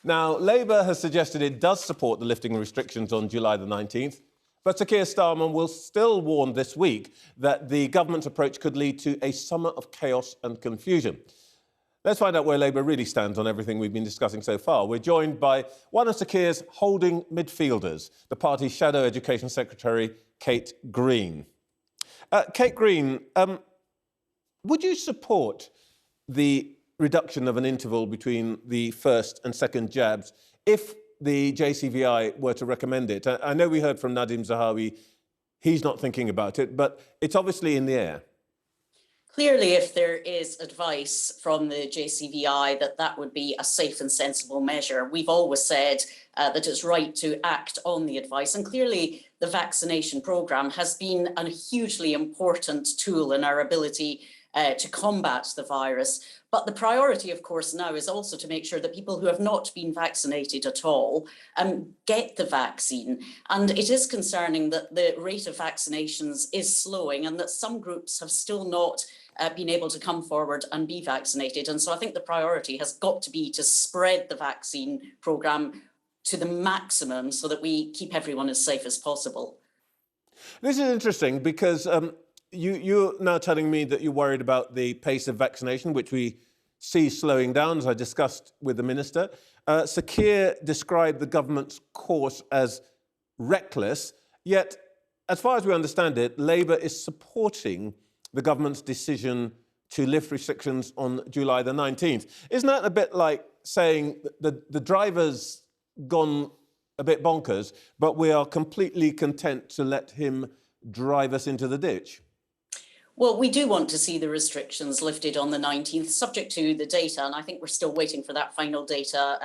Now, Labour has suggested it does support the lifting of restrictions on July the 19th, but Sir Keir Starmer will still warn this week that the government's approach could lead to a summer of chaos and confusion. Let's find out where Labour really stands on everything we've been discussing so far. We're joined by one of Sir Keir's holding midfielders, the party's Shadow Education Secretary, Kate Green. Kate Green, would you support the reduction of an interval between the first and second jabs if the JCVI were to recommend it? I know we heard from Nadim Zahawi, he's not thinking about it, but it's obviously in the air. Clearly, if there is advice from the JCVI that would be a safe and sensible measure, we've always said that it's right to act on the advice. And clearly, the vaccination programme has been a hugely important tool in our ability to combat the virus. But the priority, of course, now is also to make sure that people who have not been vaccinated at all get the vaccine. And it is concerning that the rate of vaccinations is slowing and that some groups have still not been able to come forward and be vaccinated. And so I think the priority has got to be to spread the vaccine programme to the maximum so that we keep everyone as safe as possible. This is interesting because you're now telling me that you're worried about the pace of vaccination, which we see slowing down, as I discussed with the Minister. Sir Keir described the government's course as reckless, yet, as far as we understand it, Labour is supporting the government's decision to lift restrictions on July the 19th. Isn't that a bit like saying that the driver's gone a bit bonkers, but we are completely content to let him drive us into the ditch? Well, we do want to see the restrictions lifted on the 19th, subject to the data, and I think we're still waiting for that final data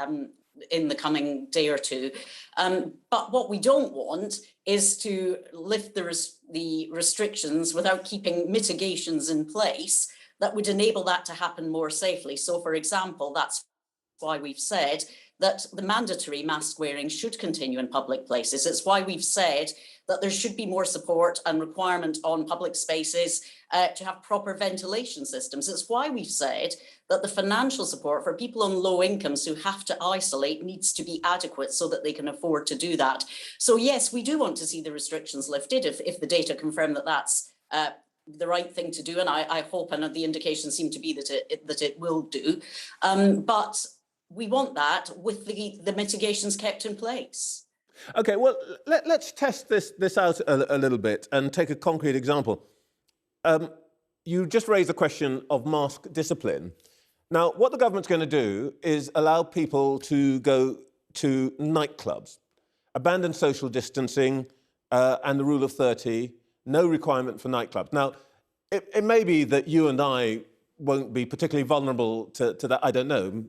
in the coming day or two. But what we don't want is to lift the restrictions without keeping mitigations in place that would enable that to happen more safely. So, for example, that's why we've said that the mandatory mask wearing should continue in public places. It's why we've said that there should be more support and requirement on public spaces to have proper ventilation systems. It's why we've said that the financial support for people on low incomes who have to isolate needs to be adequate so that they can afford to do that. So yes, we do want to see the restrictions lifted if the data confirm that that's the right thing to do, and I hope, and the indications seem to be that it will do. But we want that with the mitigations kept in place. OK, well, let's test this out a little bit and take a concrete example. You just raised the question of mask discipline. Now, what the government's going to do is allow people to go to nightclubs, abandon social distancing and the rule of 30, no requirement for nightclubs. Now, it may be that you and I won't be particularly vulnerable to that. I don't know,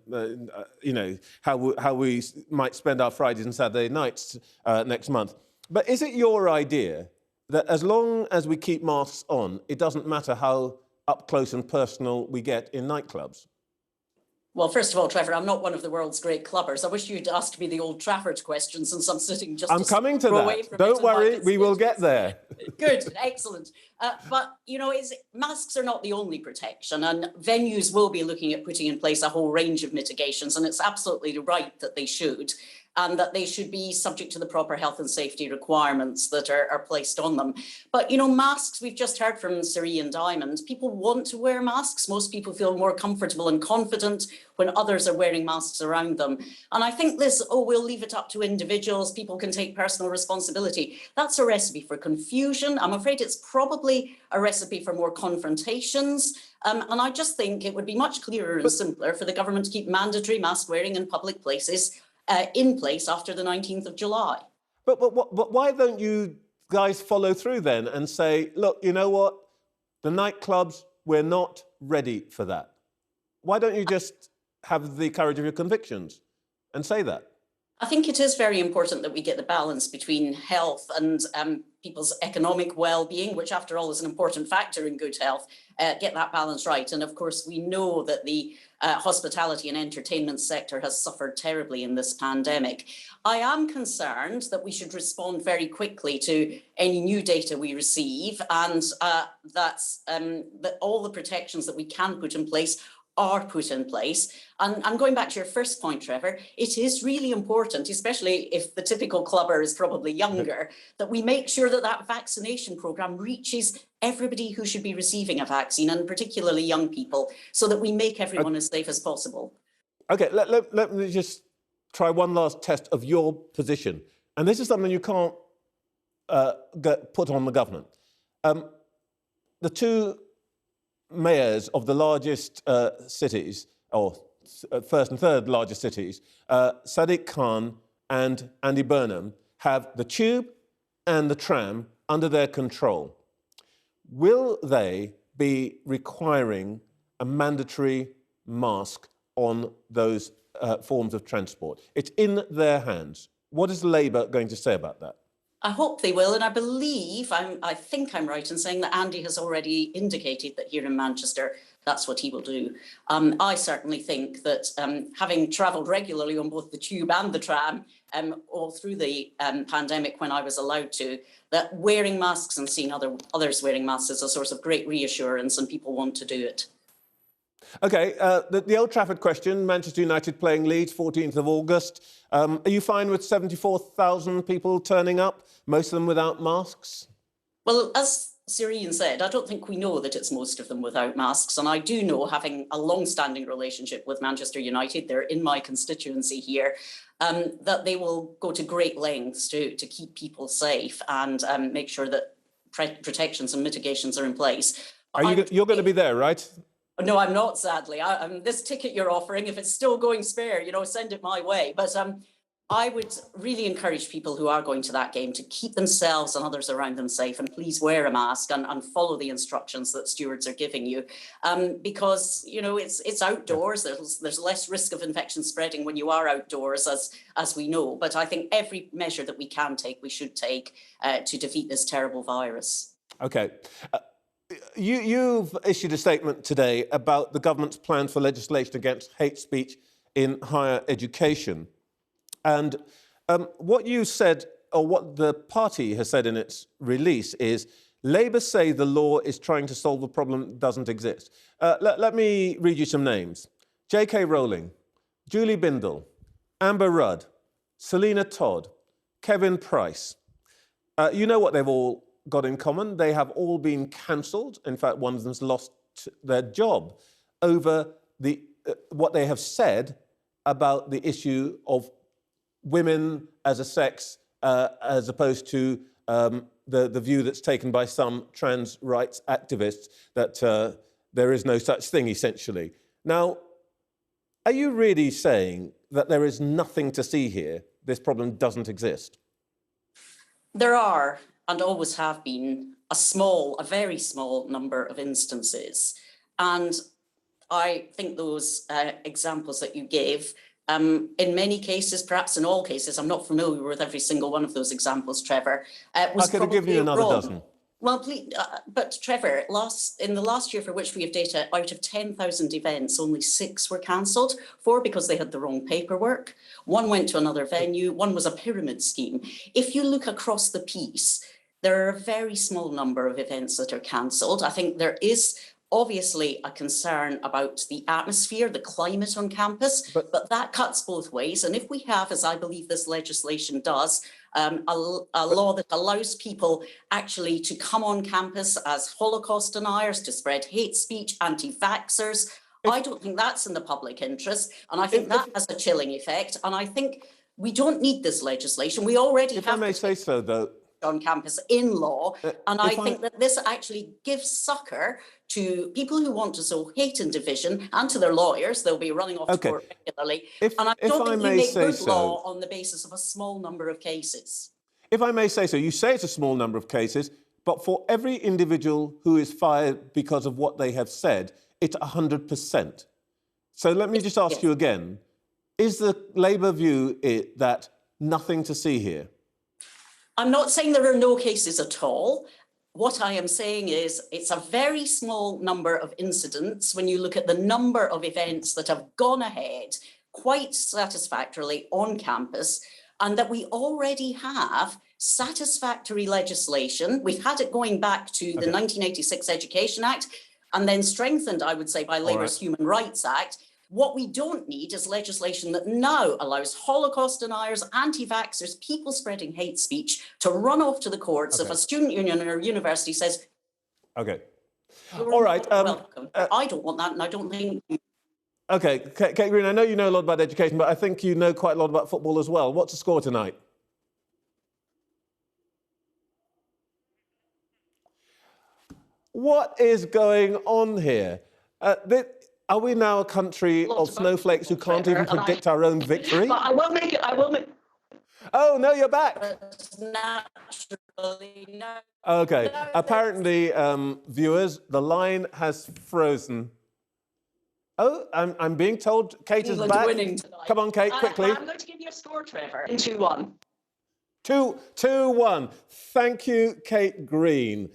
you know, how we might spend our Fridays and Saturday nights next month. But is it your idea that as long as we keep masks on, it doesn't matter how up close and personal we get in nightclubs? Well, first of all, Trevor, I'm not one of the world's great clubbers. I wish you'd asked me the old Trafford question since I'm sitting just I'm coming to that. Don't worry, we will get there. Good, excellent. But, you know, masks are not the only protection, and venues will be looking at putting in place a whole range of mitigations, and it's absolutely right that they should, and that they should be subject to the proper health and safety requirements that are placed on them. But, you know, masks, we've just heard from Sir Ian Diamond, people want to wear masks. Most people feel more comfortable and confident when others are wearing masks around them. And I think this, we'll leave it up to individuals, people can take personal responsibility. That's a recipe for confusion. I'm afraid it's probably a recipe for more confrontations. And I just think it would be much clearer and simpler for the government to keep mandatory mask wearing in public places in place after the 19th of July. But why don't you guys follow through then and say, look, you know what? The nightclubs, we're not ready for that. Why don't you just have the courage of your convictions and say that? I think it is very important that we get the balance between health and people's economic well-being, which after all is an important factor in good health, get that balance right. And of course, we know that the hospitality and entertainment sector has suffered terribly in this pandemic. I am concerned that we should respond very quickly to any new data we receive, and that all the protections that we can put in place are put in place. And going back to your first point, Trevor, it is really important, especially if the typical clubber is probably younger, that we make sure that that vaccination programme reaches everybody who should be receiving a vaccine, and particularly young people, so that we make everyone as safe as possible. OK, let me just try one last test of your position. And this is something you can't put on the government. The two mayors of the largest cities, or first and third largest cities, Sadiq Khan and Andy Burnham, have the tube and the tram under their control. Will they be requiring a mandatory mask on those forms of transport? It's in their hands. What is Labour going to say about that? I hope they will, and I believe, I think I'm right in saying that Andy has already indicated that here in Manchester, that's what he will do. I certainly think that having travelled regularly on both the tube and the tram all through the pandemic when I was allowed to, that wearing masks and seeing others wearing masks is a source of great reassurance, and people want to do it. OK, the Old Trafford question, Manchester United playing Leeds, 14th of August. Are you fine with 74,000 people turning up, most of them without masks? Well, as Sireen said, I don't think we know that it's most of them without masks. And I do know, having a long-standing relationship with Manchester United, they're in my constituency here, that they will go to great lengths to keep people safe and make sure that protections and mitigations are in place. You're going to be there, right? No, I'm not, sadly. This ticket you're offering, if it's still going spare, send it my way. But I would really encourage people who are going to that game to keep themselves and others around them safe, and please wear a mask and follow the instructions that stewards are giving you, because it's outdoors. There's less risk of infection spreading when you are outdoors, as we know. But I think every measure that we can take, we should take to defeat this terrible virus. OK. You've issued a statement today about the government's plan for legislation against hate speech in higher education. And what you said, or what the party has said in its release, is Labour say the law is trying to solve a problem that doesn't exist. Let me read you some names. J.K. Rowling, Julie Bindel, Amber Rudd, Selina Todd, Kevin Price. You know what they've all got in common. They have all been cancelled. In fact, one of them's lost their job over what they have said about the issue of women as a sex, as opposed to the view that's taken by some trans rights activists that there is no such thing, essentially. Now, are you really saying that there is nothing to see here? This problem doesn't exist? There are, and always have been, a very small number of instances. And I think those examples that you gave, in many cases, perhaps in all cases, I'm not familiar with every single one of those examples, Trevor, was I could have given you another dozen. Well, please, but Trevor, in the last year for which we have data, out of 10,000 events, only 6 were cancelled. 4 because they had the wrong paperwork. 1 went to another venue. 1 was a pyramid scheme. If you look across the piece, there are a very small number of events that are cancelled. I think there is obviously a concern about the atmosphere, the climate on campus, but that cuts both ways. And if we have, as I believe this legislation does, a law that allows people actually to come on campus as Holocaust deniers, to spread hate speech, anti-vaxxers, I don't think that's in the public interest. And I think that has a chilling effect. And I think we don't need this legislation. We already have... If I may say so, though, on campus in law, and I think that this actually gives succour to people who want to sow hate and division, and to their lawyers. They'll be running off to court regularly. And I don't think you make good law on the basis of a small number of cases. If I may say so, you say it's a small number of cases, but for every individual who is fired because of what they have said, it's 100%. So let me just ask you again, is the Labour view that nothing to see here? I'm not saying there are no cases at all. What I am saying is it's a very small number of incidents when you look at the number of events that have gone ahead quite satisfactorily on campus, and that we already have satisfactory legislation. We've had it going back to the 1986 Education Act. and then strengthened, I would say, by Labour's right. Human Rights Act. What we don't need is legislation that now allows Holocaust deniers, anti-vaxxers, people spreading hate speech to run off to the courts if a student union or a university says, Okay. you're All right. welcome. I don't want that, and I don't think... Okay, Kate Green, I know you know a lot about education, but I think you know quite a lot about football as well. What's the score tonight? What is going on here? Are we now a country of snowflakes who can't even predict our own victory? But I will make it. Oh, no, you're back. Naturally, no. Okay. No, Apparently, viewers, the line has frozen. Oh, I'm being told Kate is back. Winning tonight. Come on, Kate, quickly. I'm going to give you a score, Trevor. 2-1. 2-1. Thank you, Kate Green.